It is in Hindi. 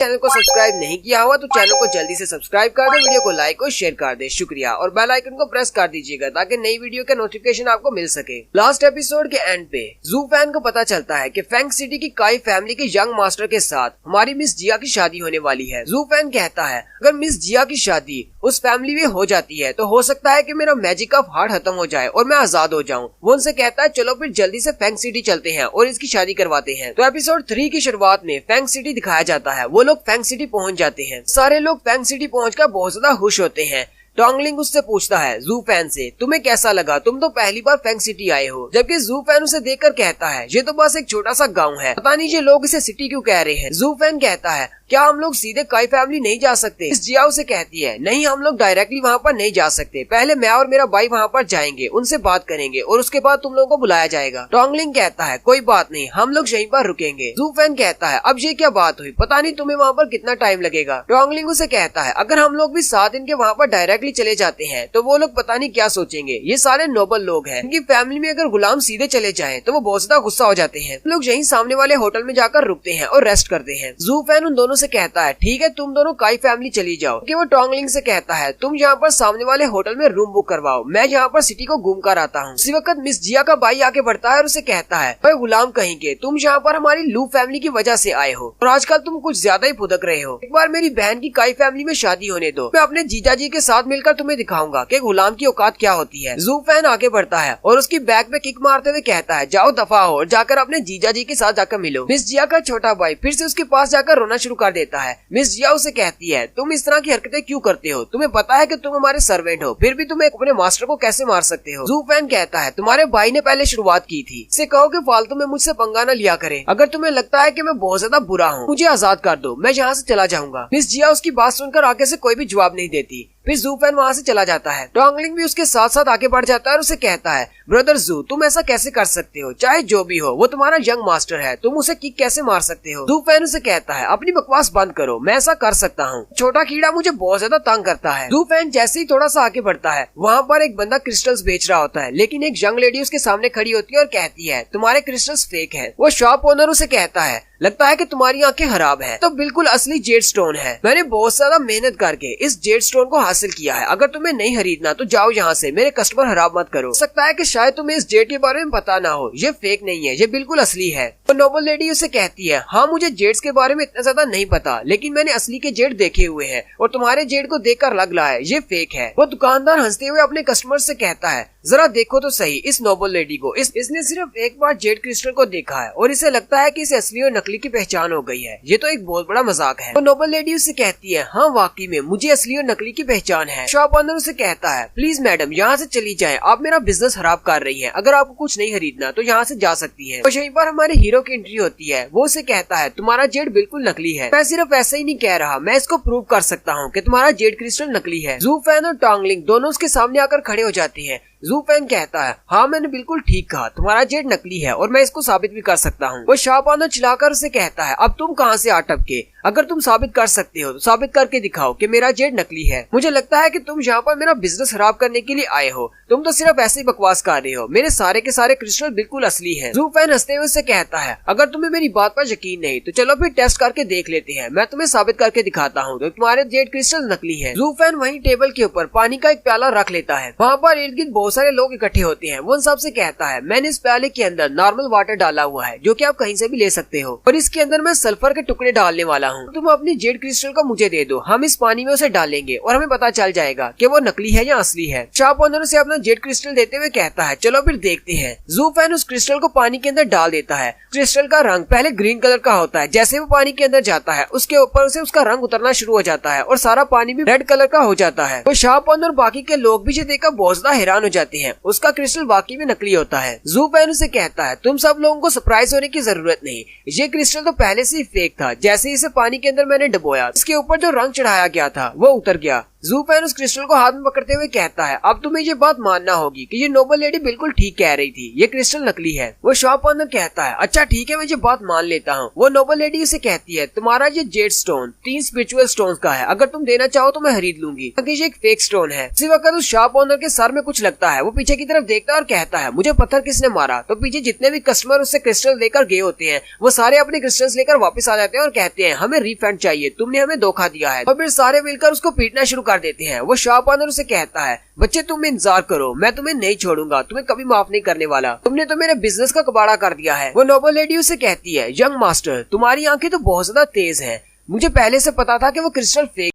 चैनल को सब्सक्राइब नहीं किया हुआ तो चैनल को जल्दी से सब्सक्राइब कर दे, वीडियो को लाइक और शेयर कर दे, शुक्रिया। और बेल आइकन को प्रेस कर दीजिएगा ताकि नई वीडियो का नोटिफिकेशन आपको मिल सके। लास्ट एपिसोड के एंड पे जू फैन को पता चलता है कि फैंग सिटी की काई फैमिली के यंग मास्टर के साथ हमारी मिस जिया की शादी होने वाली है। जू फैन कहता है अगर मिस जिया की शादी उस फैमिली में हो जाती है तो हो सकता है कि मेरा मैजिक ऑफ हार्ट खत्म हो जाए और मैं आजाद हो जाऊं। वो उनसे कहता है चलो फिर जल्दी से फैंग सिटी चलते हैं और इसकी शादी करवाते हैं। तो एपिसोड 3 की शुरुआत में फैंग सिटी दिखाया जाता है। वो लोग फैंग सिटी पहुंच जाते हैं। सारे लोग फैंग सिटी पहुंचकर बहुत ज्यादा खुश होते हैं। टोंगलिंग उससे पूछता है जू फैन से तुम्हें कैसा लगा, तुम तो पहली बार फैंग सिटी आए हो। जबकि जू फैन उसे देखकर कहता है ये तो बस एक छोटा सा गांव है, पता नहीं ये लोग इसे सिटी क्यों कह रहे हैं। जू फैन कहता है क्या हम लोग सीधे काई फैमिली नहीं जा सकते। इस जिया उसे कहती है नहीं, हम लोग डायरेक्टली वहाँ पर नहीं जा सकते, पहले मैं और मेरा भाई वहाँ पर जाएंगे, उनसे बात करेंगे और उसके बाद तुम लोगों को बुलाया जाएगा। टोंगलिंग कहता है कोई बात नहीं, हम लोग यहीं पर रुकेंगे। जू फैन कहता है अब ये क्या बात हुई, पता नहीं तुम्हें वहाँ पर कितना टाइम लगेगा। टोंगलिंग उसे कहता है अगर हम लोग भी 7 दिन के वहाँ पर डायरेक्टली चले जाते हैं तो वो लोग पता नहीं क्या सोचेंगे। ये सारे नोबल लोग हैं, इनकी फैमिली में अगर गुलाम सीधे चले जाएं तो वो बहुत ज्यादा गुस्सा हो जाते हैं। लोग यहीं सामने वाले होटल में जाकर रुकते हैं और रेस्ट करते हैं। जू फैन उन दोनों से कहता है ठीक है तुम दोनों काई फैमिली चली जाओ। कि वो टोंगलिंग से कहता है तुम यहाँ पर सामने वाले होटल में रूम बुक करवाओ, मैं यहाँ पर सिटी को घूम कर आता हूँ। इसी वक्त मिस जिया का भाई आके बढ़ता है और उसे कहता है भाई गुलाम कहेंगे तुम यहाँ पर हमारी लू फैमिली की वजह से आए हो और आजकल तुम कुछ ज्यादा ही फुदक रहे हो। एक बार मेरी बहन की काई फैमिली में शादी होने दो, मैं अपने जीजा जी के साथ मिलकर तुम्हें दिखाऊंगा कि गुलाम की औकात क्या होती है। जू फैन आगे बढ़ता है और उसकी बैक में किक मारते हुए कहता है जाओ दफा हो और जाकर अपने जीजा जी के साथ जाकर मिलो। मिस जिया का छोटा भाई फिर से उसके पास जाकर रोना शुरू कर देता है। मिस जिया उसे कहती है तुम इस तरह की हरकतें क्यों करते हो, तुम्हें पता है कि तुम हमारे सर्वेंट हो, फिर भी तुम अपने मास्टर को कैसे मार सकते हो। जू फैन कहता है तुम्हारे भाई ने पहले शुरुआत की थी, इसे कहो कि फालतू में मुझसे पंगा न लिया करे। अगर तुम्हें लगता है कि मैं बहुत ज्यादा बुरा हूँ मुझे आजाद कर दो, मैं यहाँ से चला जाऊंगा। मिस जिया उसकी बात सुनकर आगे से कोई भी जवाब नहीं देती। फिर जू फैन वहाँ से चला जाता है। टोंगलिंग भी उसके साथ साथ आगे बढ़ जाता है और उसे कहता है ब्रदर जू तुम ऐसा कैसे कर सकते हो, चाहे जो भी हो वो तुम्हारा यंग मास्टर है, तुम उसे किक कैसे मार सकते हो। जू फैन उसे कहता है अपनी बकवास बंद करो, मैं ऐसा कर सकता हूँ, छोटा कीड़ा मुझे बहुत ज्यादा तंग करता है। जू फैन जैसे ही थोड़ा सा आगे बढ़ता है वहाँ पर एक बंदा क्रिस्टल्स बेच रहा होता है, लेकिन एक यंग लेडी उसके सामने खड़ी होती है और कहती है तुम्हारे क्रिस्टल्स फेक है। वो शॉप ओनर उसे कहता है लगता है कि तुम्हारी आंखें खराब हैं, तो बिल्कुल असली जेड स्टोन है, मैंने बहुत ज्यादा मेहनत करके इस जेड स्टोन को हासिल किया है, अगर तुम्हें नहीं खरीदना तो जाओ यहाँ से, मेरे कस्टमर खराब मत करो। हो सकता है कि शायद तुम्हें इस जेड के बारे में पता ना हो, ये फेक नहीं है, ये बिल्कुल असली है। तो नोबल लेडी उसे कहती है हाँ मुझे जेड्स के बारे में इतना ज्यादा नहीं पता, लेकिन मैंने असली के जेड देखे हुए हैं और तुम्हारे जेड को देखकर लग रहा है ये फेक है। वो दुकानदार हंसते हुए अपने कस्टमर से कहता है जरा देखो तो सही इस नोबल लेडी को, इसने सिर्फ एक बार जेड क्रिस्टल को देखा है और इसे लगता है कि इसे असली और नकली की पहचान हो गई है, ये तो एक बहुत बड़ा मजाक है। तो नोबल लेडी उसे कहती है हाँ वाकई में मुझे असली और नकली की पहचान है। शॉप ओनर उसे कहता है प्लीज मैडम यहाँ से चली जाए, आप मेरा बिजनेस खराब कर रही है, अगर आपको कुछ नहीं खरीदना तो यहाँ से जा सकती है। तो यहीं पर हमारे हीरो की एंट्री होती है। वो उसे कहता है तुम्हारा जेड बिल्कुल नकली है, मैं सिर्फ ऐसे ही नहीं कह रहा, मैं इसको प्रूव कर सकता हूँ कि तुम्हारा जेड क्रिस्टल नकली है। जू फैन और टोंगलिंग दोनों उसके सामने आकर खड़े हो जाती है। जू फैन कहता है हाँ मैंने बिल्कुल ठीक कहा, तुम्हारा जेड नकली है और मैं इसको साबित भी कर सकता हूँ। वो शॉप ओनर चिल्लाकर उसे कहता है अब तुम कहाँ से आ टपके, अगर तुम साबित कर सकते हो तो साबित करके दिखाओ कि मेरा जेड नकली है। मुझे लगता है कि तुम यहाँ पर मेरा बिजनेस खराब करने के लिए आए हो, तुम तो सिर्फ ऐसे ही बकवास कर रहे हो, मेरे सारे के सारे क्रिस्टल बिल्कुल असली है। जू फैन हंसते हुए उससे कहता है अगर तुम्हें मेरी बात पर यकीन नहीं तो चलो फिर टेस्ट करके देख लेते हैं, मैं तुम्हें साबित करके दिखाता हूँ तो तुम्हारे जेड क्रिस्टल नकली है। जू फैन वहीं टेबल के ऊपर पानी का एक प्याला रख लेता है। वहाँ पर इर्द गिर्द बहुत सारे लोग इकट्ठे होते हैं। वो उन सबसे कहता है मैंने इस प्याले के अंदर नॉर्मल वाटर डाला हुआ है जो कि आप कहीं से भी ले सकते हो और इसके अंदर मैं सल्फर के टुकड़े डालने वाला हूँ, तुम अपनी जेड क्रिस्टल को मुझे दे दो, हम इस पानी में उसे डालेंगे और हमें पता चल जाएगा कि वो नकली है या असली है। शॉप ओनर से अपना जेड क्रिस्टल देते हुए कहता है चलो फिर देखते हैं। जू फैन उस क्रिस्टल को पानी के अंदर डाल देता है। क्रिस्टल का रंग पहले ग्रीन कलर का होता है, जैसे वो पानी के अंदर जाता है उसके ऊपर से उसका रंग उतरना शुरू हो जाता है और सारा पानी भी रेड कलर का हो जाता है। तो शॉप ओनर बाकी के लोग भी देखकर बहुत ज्यादा हैरान हो जाते हैं, उसका क्रिस्टल वाकई में नकली होता है। जू फैन उसे कहता है तुम सब लोगों को सरप्राइज होने की जरूरत नहीं, ये क्रिस्टल तो पहले से ही फेक था, जैसे इसे पानी के अंदर मैंने डुबोया इसके ऊपर जो रंग चढ़ाया गया था वो उतर गया। जू फैन उस क्रिस्टल को हाथ में पकड़ते हुए कहता है, अब तुम्हें ये बात मानना होगी कि ये नोबल लेडी बिल्कुल ठीक कह रही थी, ये क्रिस्टल नकली है। वो शॉप ओनर कहता है, अच्छा ठीक है, मैं ये बात मान लेता हूँ। वो नोबल लेडी उसे कहती है, तुम्हारा ये जेड स्टोन 3 स्पिरिचुअल स्टोन का है, अगर तुम देना चाहो तो मैं खरीद लूंगी, ये एक फेक स्टोन है। इसी वक्त उस शॉप ओनर के सर में कुछ लगता है, वो पीछे की तरफ देखता है और कहता है, मुझे पत्थर किसने मारा। तो पीछे जितने भी कस्टमर उससे क्रिस्टल लेकर गए होते हैं वो सारे अपने क्रिस्टल्स लेकर वापस आ जाते हैं और कहते हैं, हमें रिफंड चाहिए, तुमने हमें धोखा दिया है। और फिर सारे मिलकर उसको पीटना शुरू कर देते हैं। वो शॉप ओनर उसे कहता है, बच्चे तुम इंतजार करो, मैं तुम्हें नहीं छोड़ूंगा, तुम्हें कभी माफ नहीं करने वाला, तुमने तो मेरे बिजनेस का कबाड़ा कर दिया है। वो नोबल लेडी उसे कहती है, यंग मास्टर तुम्हारी आंखें तो बहुत ज्यादा तेज है, मुझे पहले से पता था कि वो क्रिस्टल फेक